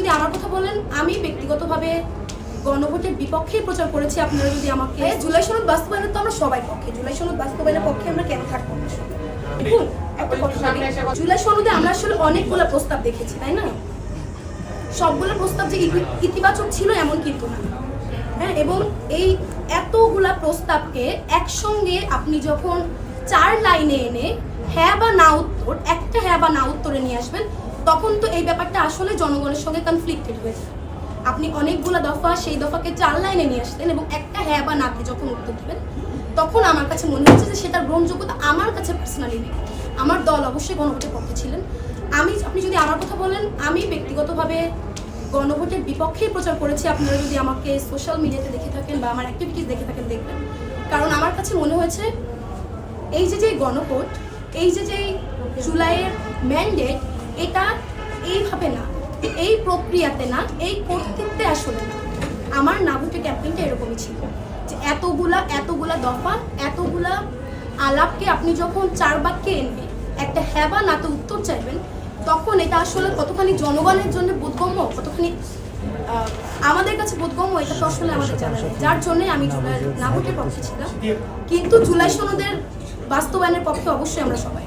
যদি আমার কথা বলেন, আমি ব্যক্তিগতভাবে গণভোটের বিপক্ষেই প্রচার করেছি। আপনারা যদি আমাকে জুলাই সনদ বাস্তবায়নের তো আমরা সবাই পক্ষে, জুলাই সনদ বাস্তবায়নের পক্ষে আমরা কেন থাকবো না? দেখুন, একটা কথা বলি, জুলাই সনদে আমরা আসলে অনেকগুলো প্রস্তাব দেখেছি, তাই না? সবগুলো প্রস্তাব যে ইতিবাচক ছিল এমন কিন্তু না, হ্যাঁ। এবং এই এতগুলা প্রস্তাবকে একসঙ্গে আপনি যখন 4 লাইনে এনে হ্যাঁ বা না উত্তর, একটা হ্যাঁ বা না উত্তরে নিয়ে আসবেন, তখন তো এই ব্যাপারটা আসলে জনগণের সঙ্গে কনফ্লিক্টেড হয়ে যায়। আপনি অনেকগুলা দফা, সেই দফাকে 4 লাইনে নিয়ে আসলেন এবং একটা হ্যাঁ বা নাকে যখন উত্তর দেবেন, তখন আমার কাছে মনে হচ্ছে যে সেটার গ্রহণযোগ্যতা আমার কাছে পার্সোনালি নেই। আমার দল অবশ্যই গণভোটের পক্ষে ছিলেন। আপনি যদি আমার কথা বলেন, আমি ব্যক্তিগতভাবে গণভোটের বিপক্ষেই প্রচার করেছি। আপনারা যদি আমাকে সোশ্যাল মিডিয়াতে দেখে থাকেন বা আমার অ্যাক্টিভিটিস দেখে থাকেন, দেখবেন। কারণ আমার কাছে মনে হয়েছে এই যে গণভোট, এই যে জুলাইয়ের ম্যান্ডেট, এটা এইভাবে না, এই প্রক্রিয়াতে না, এই কর্তৃত্বে আসলে না। আমার না ভোটের ক্যাম্পেইনটা এরকমই ছিল যে এতগুলা দফা, এতগুলা আলাপকে আপনি যখন 4 বাক্যে এনে একটা হ্যাঁ বা নাতে উত্তর চাইবেন, তখন এটা আসলে কতখানি জনগণের জন্য বোধগম্য, কতখানি আমাদের কাছে বোধগম্য, এটা তো আসলে আমাদের জানা নেই। যার জন্য আমি জুলাই না ভোটের পক্ষে ছিলাম, কিন্তু জুলাই সনদের বাস্তবায়নের পক্ষে অবশ্যই আমরা সবাই।